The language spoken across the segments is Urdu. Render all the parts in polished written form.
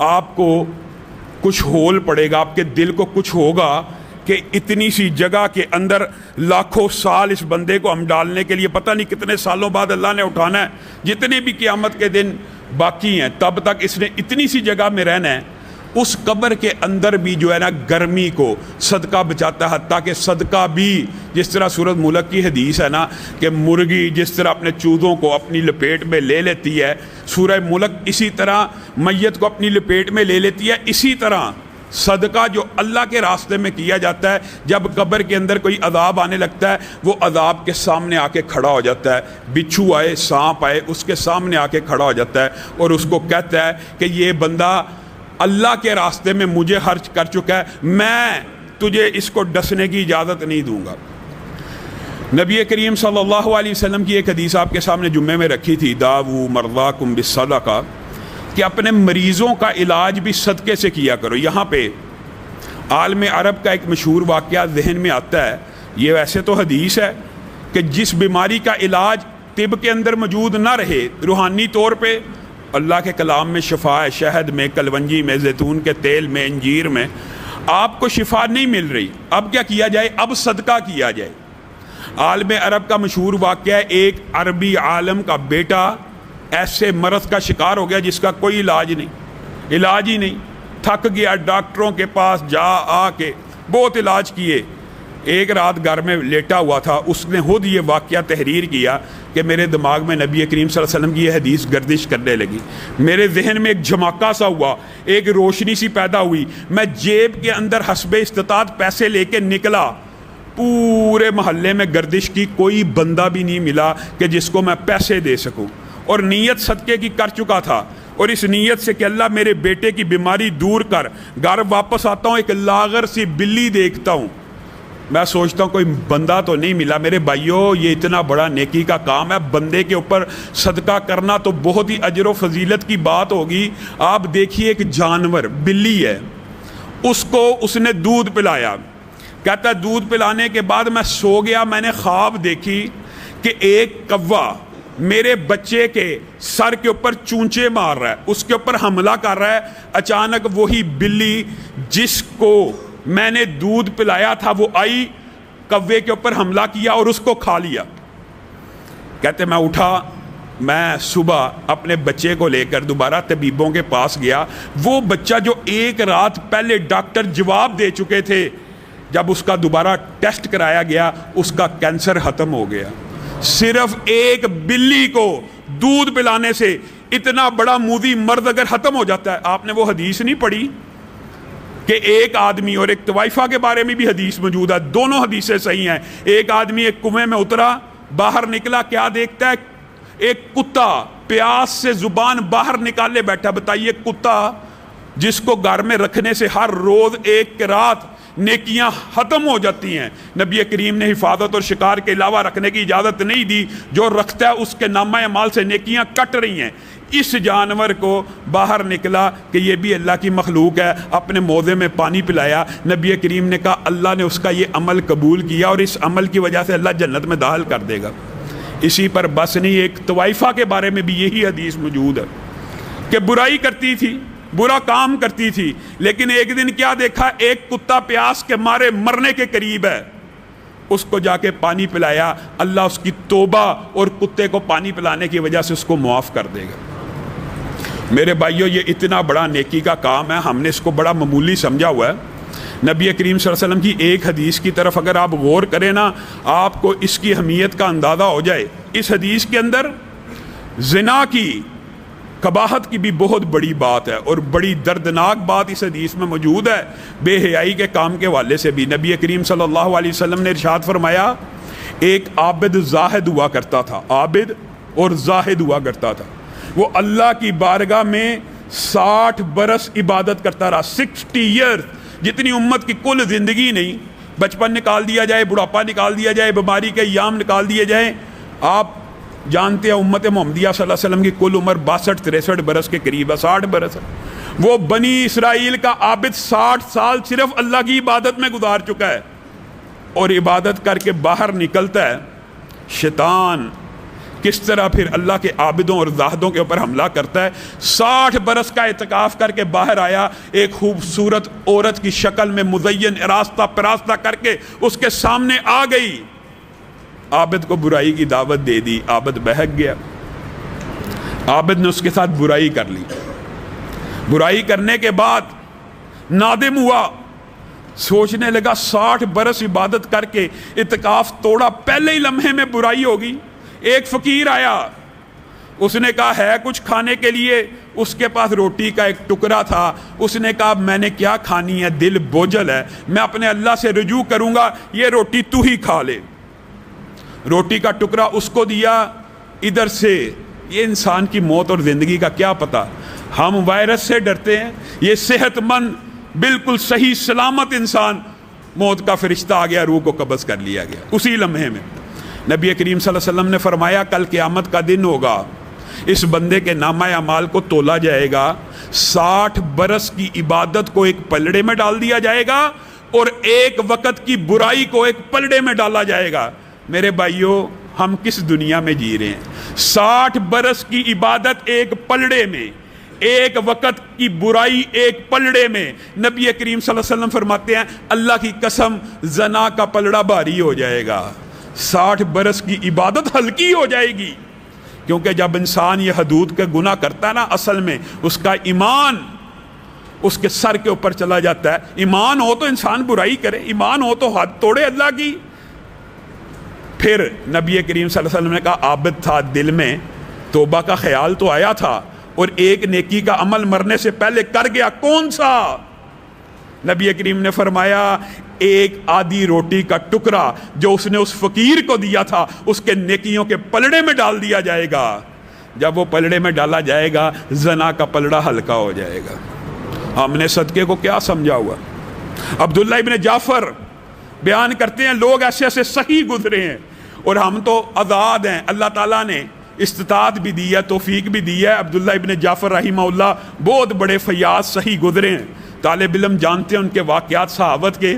آپ کو کچھ ہول پڑے گا، آپ کے دل کو کچھ ہوگا کہ اتنی سی جگہ کے اندر لاکھوں سال اس بندے کو ہم ڈالنے کے لیے پتہ نہیں کتنے سالوں بعد اللہ نے اٹھانا ہے، جتنے بھی قیامت کے دن باقی ہیں تب تک اس نے اتنی سی جگہ میں رہنا ہے۔ اس قبر کے اندر بھی جو ہے نا گرمی کو صدقہ بچاتا ہے، حتیٰ کہ صدقہ بھی جس طرح سورۃ ملک کی حدیث ہے نا کہ مرغی جس طرح اپنے چوزوں کو اپنی لپیٹ میں لے لیتی ہے، سورہ ملک اسی طرح میت کو اپنی لپیٹ میں لے لیتی ہے، اسی طرح صدقہ جو اللہ کے راستے میں کیا جاتا ہے، جب قبر کے اندر کوئی عذاب آنے لگتا ہے وہ عذاب کے سامنے آ کے کھڑا ہو جاتا ہے، بچھو آئے سانپ آئے اس کے سامنے آ کے کھڑا ہو جاتا ہے اور اس کو کہتا ہے کہ یہ بندہ اللہ کے راستے میں مجھے خرچ کر چکا ہے، میں تجھے اس کو ڈسنے کی اجازت نہیں دوں گا۔ نبی کریم صلی اللہ علیہ وسلم کی ایک حدیث آپ کے سامنے جمعے میں رکھی تھی، داؤ مرضاکم بالصدقہ، کہ اپنے مریضوں کا علاج بھی صدقے سے کیا کرو۔ یہاں پہ عالم عرب کا ایک مشہور واقعہ ذہن میں آتا ہے، یہ ویسے تو حدیث ہے کہ جس بیماری کا علاج طب کے اندر موجود نہ رہے، روحانی طور پہ اللہ کے کلام میں شفا ہے، شہد میں، کلونجی میں، زیتون کے تیل میں، انجیر میں، آپ کو شفا نہیں مل رہی، اب کیا کیا جائے؟ اب صدقہ کیا جائے۔ عالم عرب کا مشہور واقعہ ہے، ایک عربی عالم کا بیٹا ایسے مرض کا شکار ہو گیا جس کا کوئی علاج ہی نہیں، تھک گیا، ڈاکٹروں کے پاس جا آ کے بہت علاج کیے، ایک رات گھر میں لیٹا ہوا تھا، اس نے خود یہ واقعہ تحریر کیا کہ میرے دماغ میں نبی کریم صلی اللہ علیہ وسلم کی یہ حدیث گردش کرنے لگی، میرے ذہن میں ایک جھماکہ سا ہوا، ایک روشنی سی پیدا ہوئی، میں جیب کے اندر حسب استطاعت پیسے لے کے نکلا، پورے محلے میں گردش کی، کوئی بندہ بھی نہیں ملا کہ جس کو میں پیسے دے سکوں، اور نیت صدقے کی کر چکا تھا، اور اس نیت سے کہ اللہ میرے بیٹے کی بیماری دور کر، گھر واپس آتا ہوں ایک لاغر سی بلی دیکھتا ہوں، میں سوچتا ہوں کوئی بندہ تو نہیں ملا۔ میرے بھائیوں، یہ اتنا بڑا نیکی کا کام ہے، بندے کے اوپر صدقہ کرنا تو بہت ہی اجر و فضیلت کی بات ہوگی۔ آپ دیکھیے ایک جانور بلی ہے، اس کو اس نے دودھ پلایا، کہتا ہے دودھ پلانے کے بعد میں سو گیا، میں نے خواب دیکھی کہ ایک کوا میرے بچے کے سر کے اوپر چونچے مار رہا ہے، اس کے اوپر حملہ کر رہا ہے، اچانک وہی بلی جس کو میں نے دودھ پلایا تھا وہ آئی، کوے کے اوپر حملہ کیا اور اس کو کھا لیا۔ کہتے میں اٹھا، میں صبح اپنے بچے کو لے کر دوبارہ طبیبوں کے پاس گیا، وہ بچہ جو ایک رات پہلے ڈاکٹر جواب دے چکے تھے، جب اس کا دوبارہ ٹیسٹ کرایا گیا اس کا کینسر ختم ہو گیا۔ صرف ایک بلی کو دودھ پلانے سے اتنا بڑا موذی مرض اگر ختم ہو جاتا ہے۔ آپ نے وہ حدیث نہیں پڑھی کہ ایک آدمی، اور ایک طوائفہ کے بارے میں بھی حدیث موجود ہے، دونوں حدیثیں صحیح ہیں، ایک آدمی ایک کنویں میں اترا، باہر نکلا، کیا دیکھتا ہے؟ ایک کتا پیاس سے زبان باہر نکالے بیٹھا۔ بتائیے کتا جس کو گھر میں رکھنے سے ہر روز ایک رات نیکیاں ختم ہو جاتی ہیں، نبی کریم نے حفاظت اور شکار کے علاوہ رکھنے کی اجازت نہیں دی، جو رکھتا ہے اس کے نامہ اعمال سے نیکیاں کٹ رہی ہیں۔ اس جانور کو باہر نکلا کہ یہ بھی اللہ کی مخلوق ہے، اپنے موضع میں پانی پلایا، نبی کریم نے کہا اللہ نے اس کا یہ عمل قبول کیا اور اس عمل کی وجہ سے اللہ جنت میں داخل کر دے گا۔ اسی پر بس نہیں، ایک طوائفہ کے بارے میں بھی یہی حدیث موجود ہے کہ برائی کرتی تھی، برا کام کرتی تھی، لیکن ایک دن کیا دیکھا؟ ایک کتا پیاس کے مارے مرنے کے قریب ہے، اس کو جا کے پانی پلایا، اللہ اس کی توبہ اور کتے کو پانی پلانے کی وجہ سے اس کو معاف کر دے گا۔ میرے بھائیوں، یہ اتنا بڑا نیکی کا کام ہے، ہم نے اس کو بڑا معمولی سمجھا ہوا ہے۔ نبی کریم صلی اللہ علیہ وسلم کی ایک حدیث کی طرف اگر آپ غور کریں نا، آپ کو اس کی اہمیت کا اندازہ ہو جائے۔ اس حدیث کے اندر زنا کی قباحت کی بھی بہت بڑی بات ہے، اور بڑی دردناک بات اس حدیث میں موجود ہے۔ بے حیائی کے کام کے حوالے سے بھی نبی کریم صلی اللہ علیہ وسلم نے ارشاد فرمایا، ایک عابد زاہد ہوا کرتا تھا، عابد اور زاہد ہوا کرتا تھا، وہ اللہ کی بارگاہ میں 60 برس عبادت کرتا رہا، 60 ایئر، جتنی امت کی کل زندگی نہیں، بچپن نکال دیا جائے، بڑھاپا نکال دیا جائے، بیماری کے ایام نکال دیے جائیں، آپ جانتے ہیں امت محمدیہ صلی اللہ علیہ وسلم کی کل عمر 62-63 برس کے قریب ہے، 60 برس ہے۔ وہ بنی اسرائیل کا عابد 60 سال صرف اللہ کی عبادت میں گزار چکا ہے، اور عبادت کر کے باہر نکلتا ہے، شیطان کس طرح پھر اللہ کے عابدوں اور زاہدوں کے اوپر حملہ کرتا ہے۔ 60 برس کا اعتکاف کر کے باہر آیا، ایک خوبصورت عورت کی شکل میں مزین آراستہ پراستہ کر کے اس کے سامنے آ گئی، عابد کو برائی کی دعوت دے دی، عابد بہک گیا، عابد نے اس کے ساتھ برائی کر لی، برائی کرنے کے بعد نادم ہوا، سوچنے لگا 60 برس عبادت کر کے اعتکاف توڑا، پہلے ہی لمحے میں برائی ہوگی۔ ایک فقیر آیا، اس نے کہا ہے کچھ کھانے کے لیے؟ اس کے پاس روٹی کا ایک ٹکڑا تھا، اس نے کہا میں نے کیا کھانی ہے، دل بوجھل ہے، میں اپنے اللہ سے رجوع کروں گا، یہ روٹی تو ہی کھا لے۔ روٹی کا ٹکڑا اس کو دیا، ادھر سے یہ انسان کی موت اور زندگی کا کیا پتہ، ہم وائرس سے ڈرتے ہیں، یہ صحت مند بالکل صحیح سلامت انسان، موت کا فرشتہ آ گیا، روح کو قبض کر لیا گیا اسی لمحے میں۔ نبی کریم صلی اللہ علیہ وسلم نے فرمایا کل قیامت کا دن ہوگا، اس بندے کے نامہ اعمال کو تولا جائے گا، 60 برس کی عبادت کو ایک پلڑے میں ڈال دیا جائے گا اور ایک وقت کی برائی کو ایک پلڑے میں ڈالا جائے گا۔ میرے بھائیوں، ہم کس دنیا میں جی رہے ہیں؟ 60 برس کی عبادت ایک پلڑے میں، ایک وقت کی برائی ایک پلڑے میں۔ نبی کریم صلی اللہ علیہ وسلم فرماتے ہیں اللہ کی قسم زنا کا پلڑا بھاری ہو جائے گا، 60 برس کی عبادت ہلکی ہو جائے گی، کیونکہ جب انسان یہ حدود کا گناہ کرتا ہے نا، اصل میں اس کا ایمان اس کے سر کے اوپر چلا جاتا ہے۔ ایمان ہو تو انسان برائی کرے، ایمان ہو تو حد توڑے اللہ کی۔ پھر نبی کریم صلی اللہ علیہ وسلم نے کہا عابد تھا، دل میں توبہ کا خیال تو آیا تھا اور ایک نیکی کا عمل مرنے سے پہلے کر گیا، کون سا؟ نبی کریم نے فرمایا ایک آدھی روٹی کا ٹکڑا جو اس نے اس فقیر کو دیا تھا، اس کے نیکیوں کے پلڑے میں ڈال دیا جائے گا۔ جب وہ پلڑے میں ڈالا جائے گا، زنا کا پلڑا ہلکا ہو جائے گا۔ ہم نے صدقے کو کیا سمجھا ہوا؟ عبداللہ ابن جعفر بیان کرتے ہیں لوگ ایسے ایسے صحیح گزرے ہیں اور ہم تو آزاد ہیں، اللہ تعالیٰ نے استطاعت بھی دی ہے، توفیق بھی دی ہے۔ عبداللہ ابن جعفر رحمہ اللہ بہت بڑے فیاض صحیح گزرے ہیں، طالب علم جانتے ہیں ان کے واقعات صحابت کے۔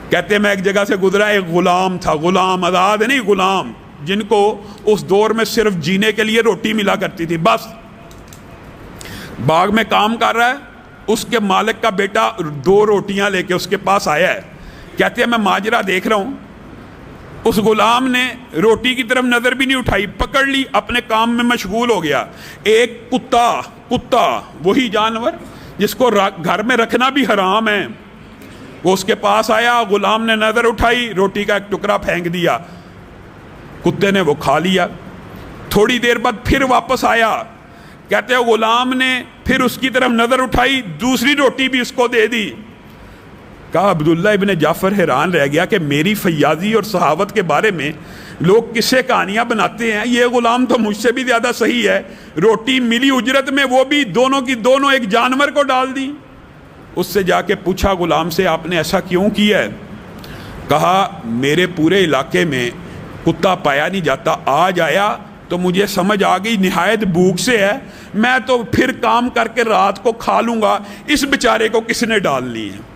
کہتے ہیں میں ایک جگہ سے گزرا، ایک غلام تھا، غلام آزاد ہے نہیں، غلام جن کو اس دور میں صرف جینے کے لیے روٹی ملا کرتی تھی، بس باغ میں کام کر رہا ہے، اس کے مالک کا بیٹا 2 روٹیاں لے کے اس کے پاس آیا ہے، کہتے ہیں میں ماجرا دیکھ رہا ہوں، اس غلام نے روٹی کی طرف نظر بھی نہیں اٹھائی، پکڑ لی، اپنے کام میں مشغول ہو گیا۔ ایک کتا وہی جانور جس کو گھر میں رکھنا بھی حرام ہے، وہ اس کے پاس آیا، غلام نے نظر اٹھائی، روٹی کا ایک ٹکڑا پھینک دیا، کتے نے وہ کھا لیا۔ تھوڑی دیر بعد پھر واپس آیا، کہتے ہیں غلام نے پھر اس کی طرف نظر اٹھائی، دوسری روٹی بھی اس کو دے دی۔ کہا عبداللہ ابن جعفر حیران رہ گیا کہ میری فیاضی اور صحابت کے بارے میں لوگ کسے کہانیاں بناتے ہیں، یہ غلام تو مجھ سے بھی زیادہ صحیح ہے، روٹی ملی اجرت میں، وہ بھی دونوں کی دونوں ایک جانور کو ڈال دی۔ اس سے جا کے پوچھا غلام سے آپ نے ایسا کیوں کیا ہے؟ کہا میرے پورے علاقے میں کتا پایا نہیں جاتا، آج آیا تو مجھے سمجھ آ گئی نہایت بھوک سے ہے، میں تو پھر کام کر کے رات کو کھا لوں گا، اس بیچارے کو کس نے ڈال لی ہے؟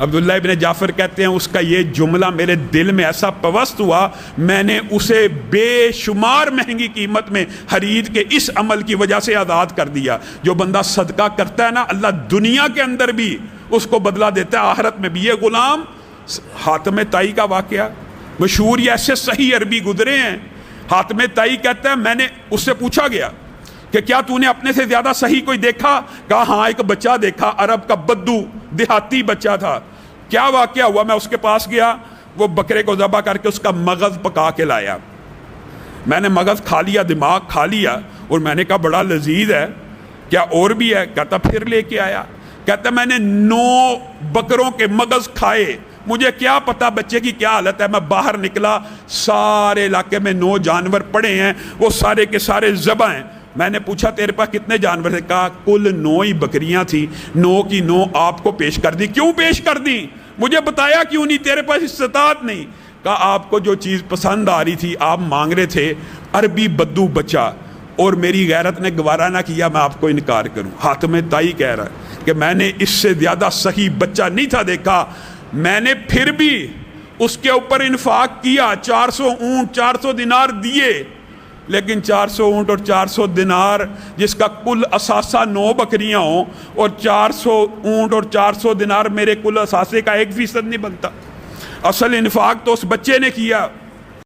عبداللہ ابن جعفر کہتے ہیں اس کا یہ جملہ میرے دل میں ایسا پوست ہوا، میں نے اسے بے شمار مہنگی قیمت میں خرید کے اس عمل کی وجہ سے آزاد کر دیا۔ جو بندہ صدقہ کرتا ہے نا، اللہ دنیا کے اندر بھی اس کو بدلہ دیتا ہے، آخرت میں بھی۔ یہ غلام حاتم طائی کا واقعہ مشہور، یہ ایسے صحیح عربی گزرے ہیں۔ حاتم طائی کہتا ہے میں نے اس سے پوچھا گیا کہ کیا تو نے اپنے سے زیادہ صحیح کوئی دیکھا؟ کہا ہاں ایک بچہ دیکھا، عرب کا بدو دیہاتی بچہ تھا۔ کیا واقعہ ہوا؟ میں اس کے پاس گیا، وہ بکرے کو ذبح کر کے اس کا مغز پکا کے لایا، میں نے مغز کھا لیا، دماغ کھا لیا، اور میں نے کہا بڑا لذیذ ہے، کیا اور بھی ہے؟ کہتا پھر لے کے آیا، کہتا میں نے 9 بکروں کے مغز کھائے، مجھے کیا پتا بچے کی کیا حالت ہے۔ میں باہر نکلا، سارے علاقے میں 9 جانور پڑے ہیں، وہ سارے کے سارے ذبح ہیں۔ میں نے پوچھا تیرے پاس کتنے جانور تھے؟ کہا کل 9 ہی بکریاں تھیں، 9 کی 9 آپ کو پیش کر دی۔ کیوں پیش کر دی؟ مجھے بتایا کیوں نہیں؟ تیرے پاس استطاعت نہیں۔ کہا آپ کو جو چیز پسند آ رہی تھی آپ مانگ رہے تھے، عربی بدو بچہ، اور میری غیرت نے گوارا نہ کیا میں آپ کو انکار کروں۔ حاتم طائی کہہ رہا ہے کہ میں نے اس سے زیادہ صحیح بچہ نہیں تھا دیکھا، میں نے پھر بھی اس کے اوپر انفاق کیا، 400 اونٹ 400 دینار دیے، لیکن 400 اونٹ اور 400 دینار جس کا کل اثاثہ 9 بکریاں ہوں اور 400 اونٹ اور 400 دینار میرے کل اثاثے کا 1% نہیں بنتا. اصل انفاق تو اس بچے نے کیا.